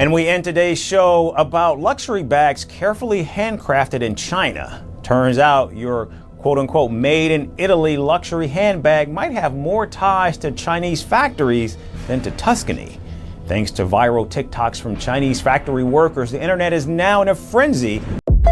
And we end today's show about luxury bags carefully handcrafted in China. Turns out your quote-unquote made in Italy luxury handbag might have more ties to Chinese factories than to Tuscany. Thanks to viral TikToks from Chinese factory workers, the internet is now in a frenzy.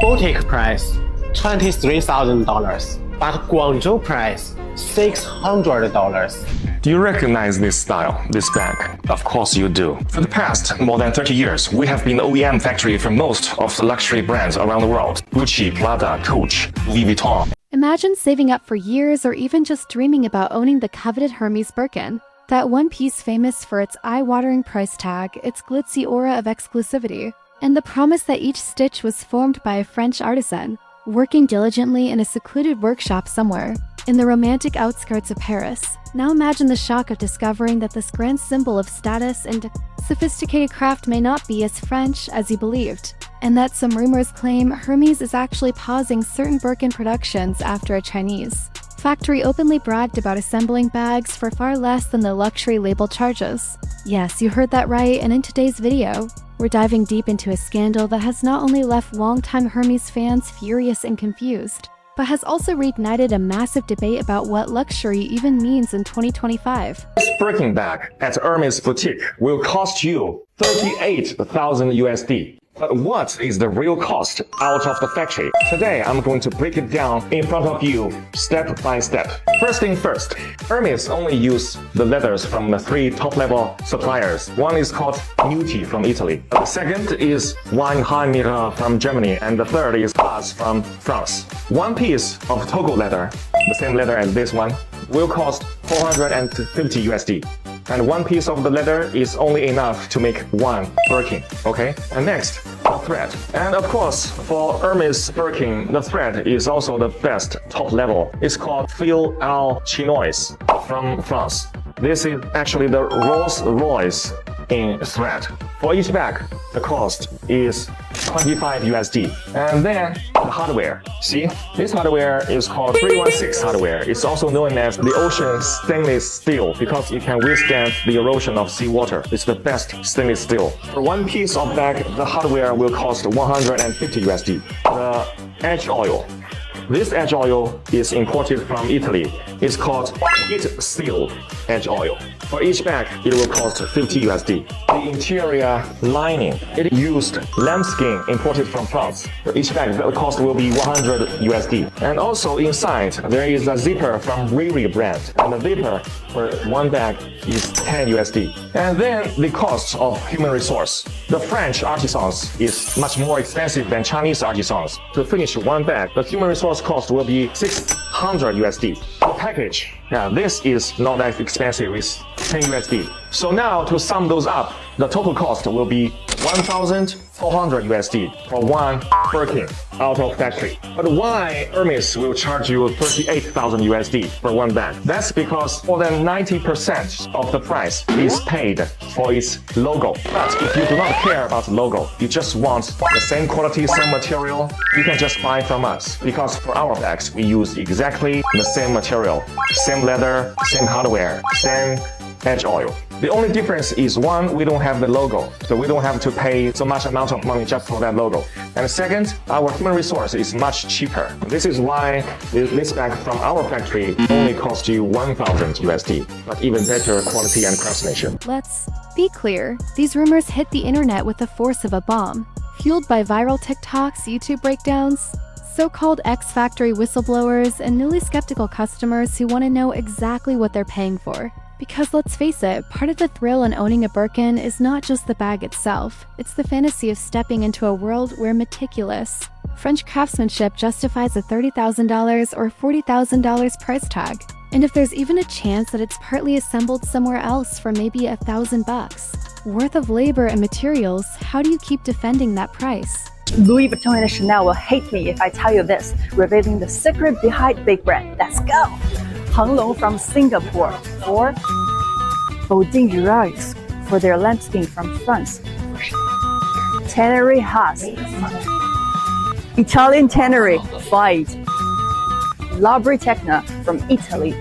Boutique price $23,000, but Guangzhou price $600. Do you recognize this style, this bag? Of course you do. For the past more than 30 years, we have been the OEM factory for most of the luxury brands around the world. Gucci, Prada, Coach, Louis Vuitton. Imagine saving up for years or even just dreaming about owning the coveted Hermès Birkin. That one piece famous for its eye-watering price tag, its glitzy aura of exclusivity, and the promise that each stitch was formed by a French artisan, working diligently in a secluded workshop somewhere in the romantic outskirts of Paris. Now imagine the shock of discovering that this grand symbol of status and sophisticated craft may not be as French as you believed, and that some rumors claim Hermès is actually pausing certain Birkin productions after a Chinese factory openly bragged about assembling bags for far less than the luxury label charges. Yes, you heard that right, and in today's video, we're diving deep into a scandal that has not only left longtime Hermès fans furious and confused, but has also reignited a massive debate about what luxury even means in 2025. This Birkin bag at Hermès boutique will cost you 38,000 USD. But what is the real cost out of the factory? Today, I'm going to break it down in front of you, step by step. First thing first, Hermès only use the leathers from the 3 top-level suppliers. One is called Nuti from Italy. The second is Weinheimera from Germany, and the third is Haas from France. One piece of Togo leather, the same leather as this one, will cost 450 USD. And one piece of the leather is only enough to make one Birkin, okay? And next, the thread. And of course, for Hermès Birkin, the thread is also the best top level. It's called Fil à Chinois from France. This is actually the Rolls Royce in thread. For each bag, the cost is 25 USD. And then the hardware. See, this hardware is called 316 hardware. It's also known as the ocean stainless steel because it can withstand the erosion of seawater. It's the best stainless steel. For one piece of bag, the hardware will cost 150 USD. The edge oil. This edge oil is imported from Italy. It's called heat seal edge oil. For each bag, it will cost 50 USD. The interior lining, it used lambskin imported from France. For each bag, the cost will be 100 USD. And also inside, there is a zipper from Riri brand. And the zipper for one bag is 10 USD. And then the cost of human resource. The French artisans is much more expensive than Chinese artisans. To finish one bag, the human resource cost will be 600 USD. The package, now this is not that expensive, it's 10 USD. So now to sum those up, the total cost will be 1,400 USD for one Birkin out of factory. But why Hermès will charge you 38,000 USD for one bag? That's because more than 90% of the price is paid for its logo. But if you do not care about the logo, you just want the same quality, same material, you can just buy from us. Because for our bags, we use exactly the same material, same leather, same hardware, same edge oil. The only difference is one, we don't have the logo, so we don't have to pay so much amount of money just for that logo. And second, our human resource is much cheaper. This is why this bag from our factory only costs you 1,000 USD, but even better quality and craftsmanship. Let's be clear, these rumors hit the internet with the force of a bomb. Fueled by viral TikToks, YouTube breakdowns, so-called ex-factory whistleblowers, and newly skeptical customers who want to know exactly what they're paying for. Because let's face it, part of the thrill in owning a Birkin is not just the bag itself, it's the fantasy of stepping into a world where meticulous French craftsmanship justifies a $30,000 or $40,000 price tag. And if there's even a chance that it's partly assembled somewhere else for maybe $1,000 worth of labor and materials, how do you keep defending that price? Louis Vuitton and Chanel will hate me if I tell you this, revealing the secret behind big brand. Let's go! Heng Long from Singapore, or Bodin Jurats for their lambskin from France. Tannery Haas, Italian Tannery, Fight. Labri Tecna from Italy.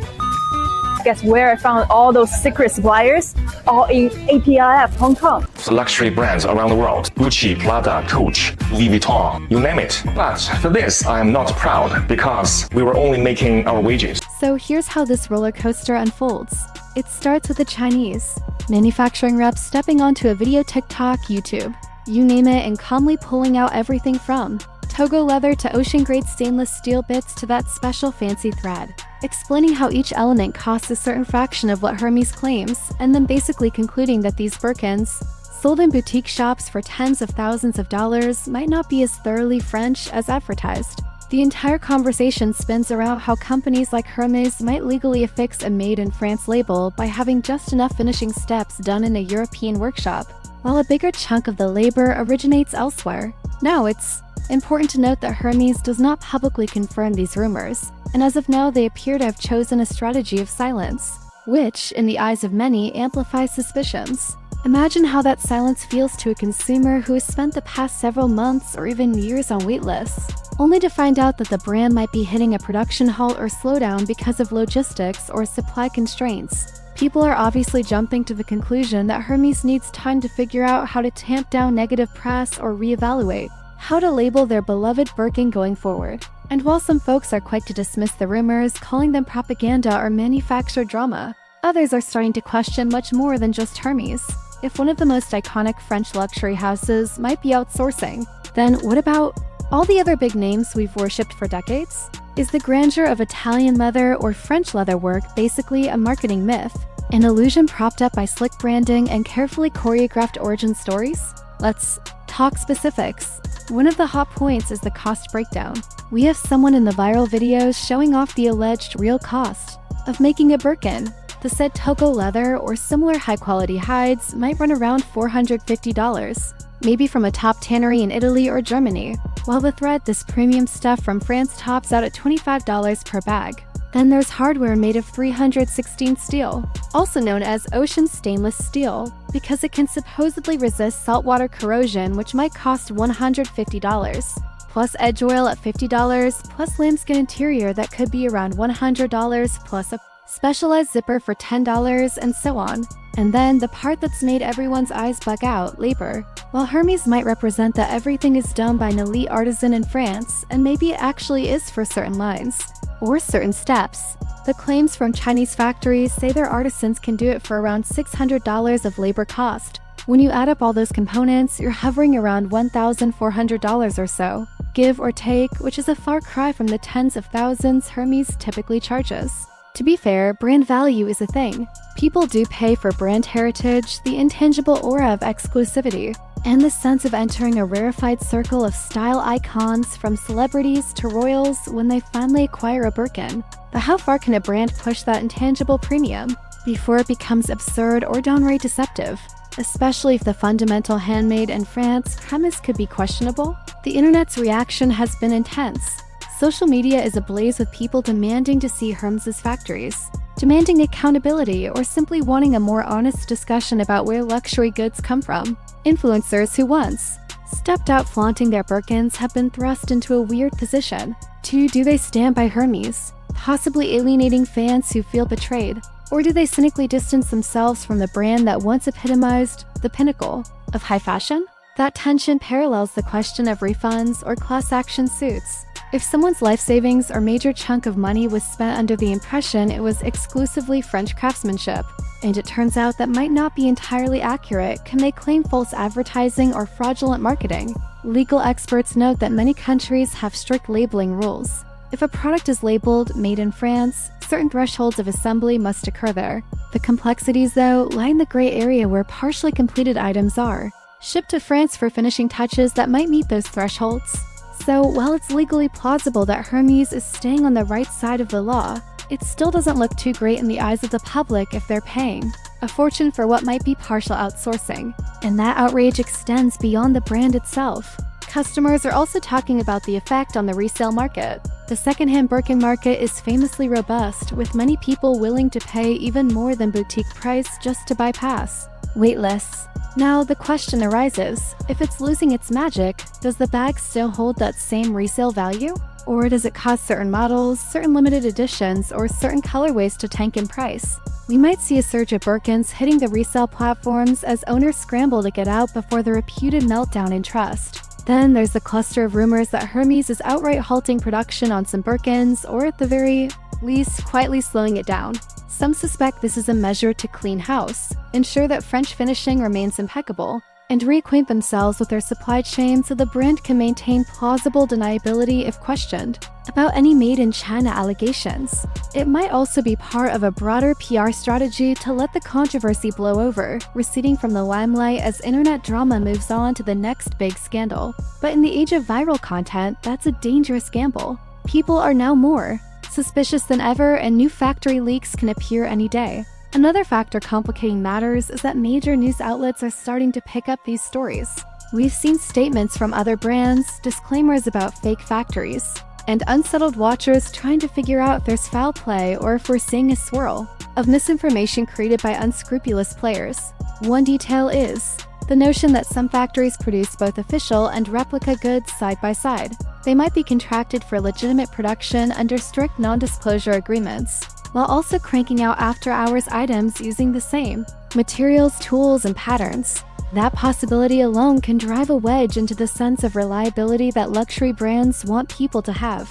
Guess where I found all those secret suppliers? all in APIF Hong Kong. The luxury brands around the world, Gucci, Prada, Coach, Louis Vuitton, you name it. But for this, I am not proud because we were only making our wages. So here's how this roller coaster unfolds. It starts with the Chinese manufacturing reps stepping onto a video, TikTok, YouTube, you name it, and calmly pulling out everything from Togo leather to ocean-grade stainless steel bits to that special fancy thread, explaining how each element costs a certain fraction of what Hermès claims, and then basically concluding that these Birkins, sold in boutique shops for tens of thousands of dollars, might not be as thoroughly French as advertised. The entire conversation spins around how companies like Hermès might legally affix a Made in France label by having just enough finishing steps done in a European workshop, while a bigger chunk of the labor originates elsewhere. Now, it's important to note that Hermès does not publicly confirm these rumors, and as of now they appear to have chosen a strategy of silence, which, in the eyes of many, amplifies suspicions. Imagine how that silence feels to a consumer who has spent the past several months or even years on waitlists, only to find out that the brand might be hitting a production halt or slowdown because of logistics or supply constraints. People are obviously jumping to the conclusion that Hermès needs time to figure out how to tamp down negative press or reevaluate how to label their beloved Birkin going forward. And while some folks are quick to dismiss the rumors, calling them propaganda or manufactured drama, others are starting to question much more than just Hermès. If one of the most iconic French luxury houses might be outsourcing, then what about all the other big names we've worshipped for decades? Is the grandeur of Italian leather or French leather work basically a marketing myth, an illusion propped up by slick branding and carefully choreographed origin stories? Let's talk specifics. One of the hot points is the cost breakdown. We have someone in the viral videos showing off the alleged real cost of making a Birkin. The said Togo leather or similar high-quality hides might run around $450, maybe from a top tannery in Italy or Germany, while the thread, this premium stuff from France, tops out at $25 per bag. Then there's hardware made of 316 steel, also known as ocean stainless steel, because it can supposedly resist saltwater corrosion, which might cost $150, plus edge oil at $50, plus lambskin interior that could be around $100, plus a specialized zipper for $10, and so on. And then the part that's made everyone's eyes bug out, labor. While Hermès might represent that everything is done by an elite artisan in France, and maybe it actually is for certain lines, or certain steps, the claims from Chinese factories say their artisans can do it for around $600 of labor cost. When you add up all those components, you're hovering around $1,400 or so, give or take, which is a far cry from the tens of thousands Hermès typically charges. To be fair, brand value is a thing. People do pay for brand heritage, the intangible aura of exclusivity, and the sense of entering a rarefied circle of style icons from celebrities to royals when they finally acquire a Birkin. But how far can a brand push that intangible premium before it becomes absurd or downright deceptive? Especially if the fundamental handmade in France premise could be questionable? The internet's reaction has been intense. Social media is ablaze with people demanding to see Hermès' factories, demanding accountability, or simply wanting a more honest discussion about where luxury goods come from. Influencers who once stepped out flaunting their Birkins have been thrust into a weird position. Do they stand by Hermès, possibly alienating fans who feel betrayed? Or do they cynically distance themselves from the brand that once epitomized the pinnacle of high fashion? That tension parallels the question of refunds or class action suits. If someone's life savings or major chunk of money was spent under the impression it was exclusively French craftsmanship, and it turns out that might not be entirely accurate, can they claim false advertising or fraudulent marketing? Legal experts note that many countries have strict labeling rules. If a product is labeled "Made in France," certain thresholds of assembly must occur there. The complexities, though, lie in the gray area where partially completed items are shipped to France for finishing touches that might meet those thresholds. So, while it's legally plausible that Hermès is staying on the right side of the law, it still doesn't look too great in the eyes of the public if they're paying a fortune for what might be partial outsourcing. And that outrage extends beyond the brand itself. Customers are also talking about the effect on the resale market. The secondhand Birkin market is famously robust, with many people willing to pay even more than boutique price just to bypass waitlists. Now, the question arises, if it's losing its magic, does the bag still hold that same resale value? Or does it cause certain models, certain limited editions, or certain colorways to tank in price? We might see a surge of Birkins hitting the resale platforms as owners scramble to get out before the reputed meltdown in trust. Then there's the cluster of rumors that Hermès is outright halting production on some Birkins, or at the very least, quietly slowing it down. Some suspect this is a measure to clean house, ensure that French finishing remains impeccable, and reacquaint themselves with their supply chain so the brand can maintain plausible deniability if questioned about any made in China allegations. It might also be part of a broader PR strategy to let the controversy blow over, receding from the limelight as internet drama moves on to the next big scandal. But in the age of viral content, that's a dangerous gamble. People are now more suspicious than ever, and new factory leaks can appear any day. Another factor complicating matters is that major news outlets are starting to pick up these stories. We've seen statements from other brands, disclaimers about fake factories, and unsettled watchers trying to figure out if there's foul play or if we're seeing a swirl of misinformation created by unscrupulous players. One detail is the notion that some factories produce both official and replica goods side by side. They might be contracted for legitimate production under strict non-disclosure agreements, while also cranking out after-hours items using the same materials, tools, and patterns. That possibility alone can drive a wedge into the sense of reliability that luxury brands want people to have.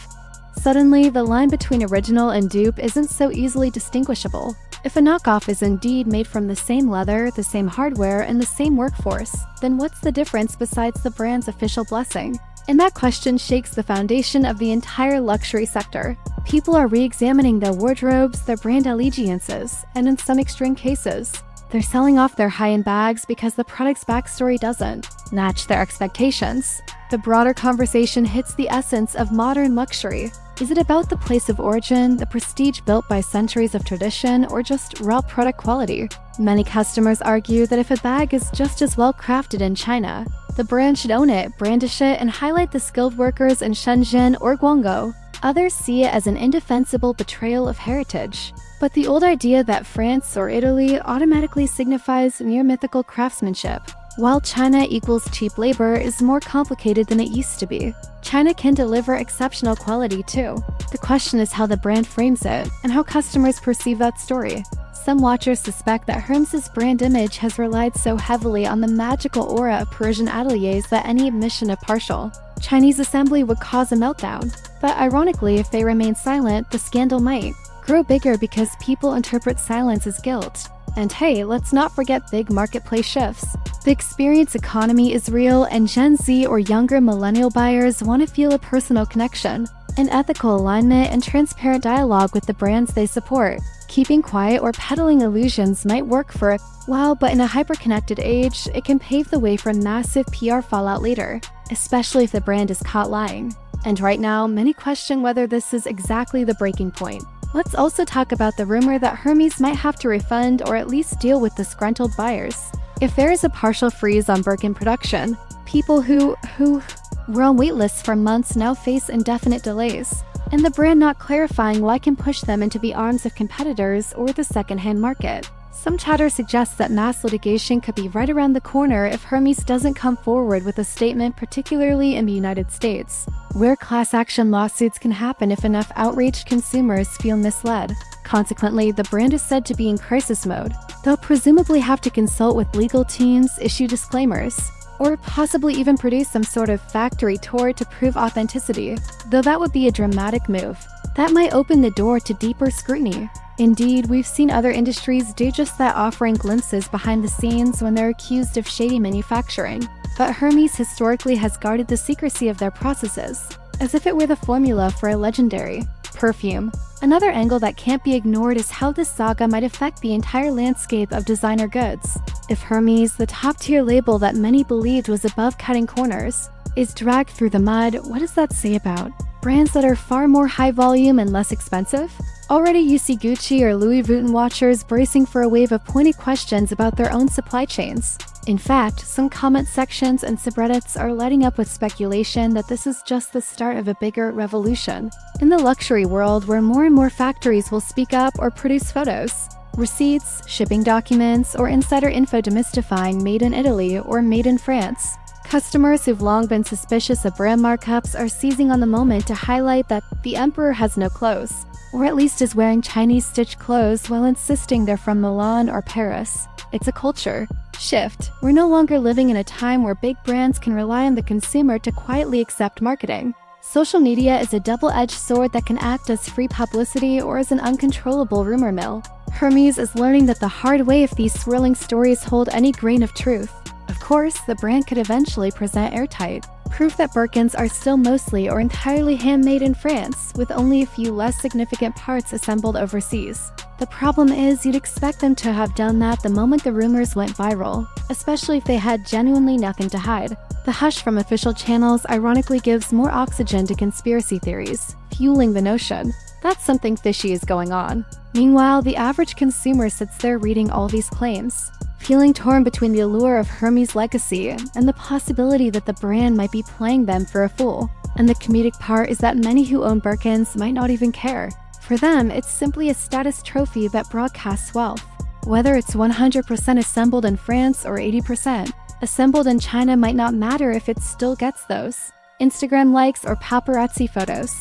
Suddenly, the line between original and dupe isn't so easily distinguishable. If a knockoff is indeed made from the same leather, the same hardware, and the same workforce, then what's the difference besides the brand's official blessing? And that question shakes the foundation of the entire luxury sector. People are re-examining their wardrobes, their brand allegiances, and in some extreme cases, they're selling off their high-end bags because the product's backstory doesn't match their expectations. The broader conversation hits the essence of modern luxury. Is it about the place of origin, the prestige built by centuries of tradition, or just raw product quality? Many customers argue that if a bag is just as well crafted in China, the brand should own it, brandish it, and highlight the skilled workers in Shenzhen or Guangzhou. Others see it as an indefensible betrayal of heritage. But the old idea that France or Italy automatically signifies near mythical craftsmanship, while China equals cheap labor, is more complicated than it used to be. China can deliver exceptional quality too. The question is how the brand frames it, and how customers perceive that story. Some watchers suspect that Hermès' brand image has relied so heavily on the magical aura of Parisian ateliers that any admission of partial Chinese assembly would cause a meltdown. But ironically, if they remain silent, the scandal might grow bigger because people interpret silence as guilt. And hey, let's not forget big marketplace shifts. The experience economy is real, and Gen Z or younger millennial buyers want to feel a personal connection, an ethical alignment, and transparent dialogue with the brands they support. Keeping quiet or peddling illusions might work for a while, but in a hyper-connected age, it can pave the way for massive PR fallout later, especially if the brand is caught lying. And right now, many question whether this is exactly the breaking point. Let's also talk about the rumor that Hermès might have to refund or at least deal with disgruntled buyers. If there is a partial freeze on Birkin production, people who were on waitlists for months now face indefinite delays, and the brand not clarifying why can push them into the arms of competitors or the secondhand market. Some chatter suggests that mass litigation could be right around the corner if Hermès doesn't come forward with a statement, particularly in the United States, where class action lawsuits can happen if enough outraged consumers feel misled. Consequently, the brand is said to be in crisis mode. They'll presumably have to consult with legal teams, issue disclaimers, or possibly even produce some sort of factory tour to prove authenticity, though that would be a dramatic move. That might open the door to deeper scrutiny. Indeed, we've seen other industries do just that, offering glimpses behind the scenes when they're accused of shady manufacturing. But Hermès historically has guarded the secrecy of their processes, as if it were the formula for a legendary perfume. Another angle that can't be ignored is how this saga might affect the entire landscape of designer goods. If Hermès, the top-tier label that many believed was above cutting corners, is dragged through the mud, what does that say about brands that are far more high volume and less expensive? Already you see Gucci or Louis Vuitton watchers bracing for a wave of pointed questions about their own supply chains. In fact, some comment sections and subreddits are lighting up with speculation that this is just the start of a bigger revolution in the luxury world, where more and more factories will speak up or produce photos, receipts, shipping documents, or insider info demystifying made in Italy or made in France. Customers who've long been suspicious of brand markups are seizing on the moment to highlight that the emperor has no clothes, or at least is wearing Chinese stitched clothes while insisting they're from Milan or Paris. It's a culture shift. We're no longer living in a time where big brands can rely on the consumer to quietly accept marketing. Social media is a double-edged sword that can act as free publicity or as an uncontrollable rumor mill. Hermès is learning that the hard way if these swirling stories hold any grain of truth. Of course, the brand could eventually present airtight proof that Birkins are still mostly or entirely handmade in France, with only a few less significant parts assembled overseas. The problem is you'd expect them to have done that the moment the rumors went viral, especially if they had genuinely nothing to hide. The hush from official channels ironically gives more oxygen to conspiracy theories, fueling the notion that something fishy is going on. Meanwhile, the average consumer sits there reading all these claims, feeling torn between the allure of Hermès' legacy and the possibility that the brand might be playing them for a fool. And the comedic part is that many who own Birkins might not even care. For them, it's simply a status trophy that broadcasts wealth. Whether it's 100% assembled in France or 80% assembled in China might not matter if it still gets those Instagram likes or paparazzi photos.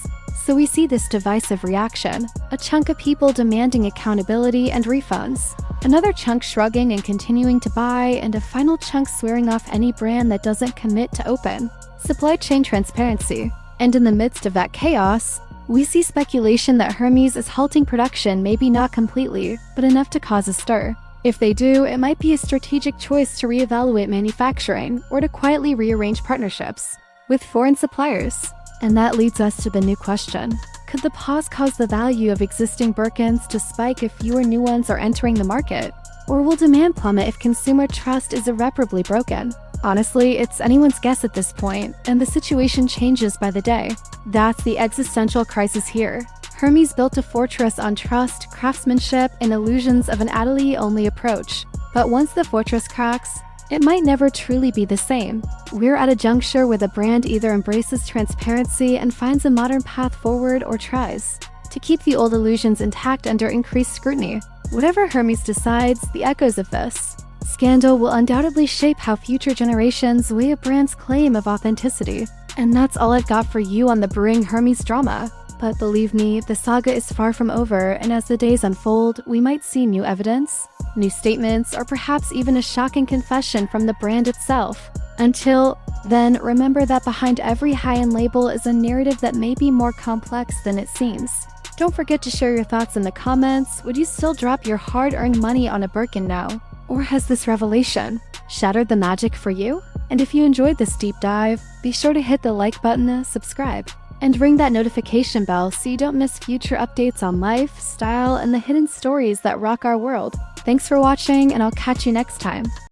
So we see this divisive reaction, a chunk of people demanding accountability and refunds, another chunk shrugging and continuing to buy, and a final chunk swearing off any brand that doesn't commit to open supply chain transparency. And in the midst of that chaos, we see speculation that Hermès is halting production, maybe not completely, but enough to cause a stir. If they do, it might be a strategic choice to reevaluate manufacturing or to quietly rearrange partnerships with foreign suppliers. And that leads us to the new question. Could the pause cause the value of existing Birkins to spike if fewer new ones are entering the market? Or will demand plummet if consumer trust is irreparably broken? Honestly, it's anyone's guess at this point, and the situation changes by the day. That's the existential crisis here. Hermès built a fortress on trust, craftsmanship, and illusions of an atelier-only approach. But once the fortress cracks, it might never truly be the same. We're at a juncture where the brand either embraces transparency and finds a modern path forward or tries to keep the old illusions intact under increased scrutiny. Whatever Hermès decides, the echoes of this scandal will undoubtedly shape how future generations weigh a brand's claim of authenticity. And that's all I've got for you on the brewing Hermès drama. But believe me, the saga is far from over, and as the days unfold, we might see new evidence, new statements, or perhaps even a shocking confession from the brand itself. Until then, remember that behind every high-end label is a narrative that may be more complex than it seems. Don't forget to share your thoughts in the comments. Would you still drop your hard-earned money on a Birkin now? Or has this revelation shattered the magic for you? And if you enjoyed this deep dive, be sure to hit the like button, subscribe, and ring that notification bell so you don't miss future updates on life, style, and the hidden stories that rock our world. Thanks for watching, and I'll catch you next time.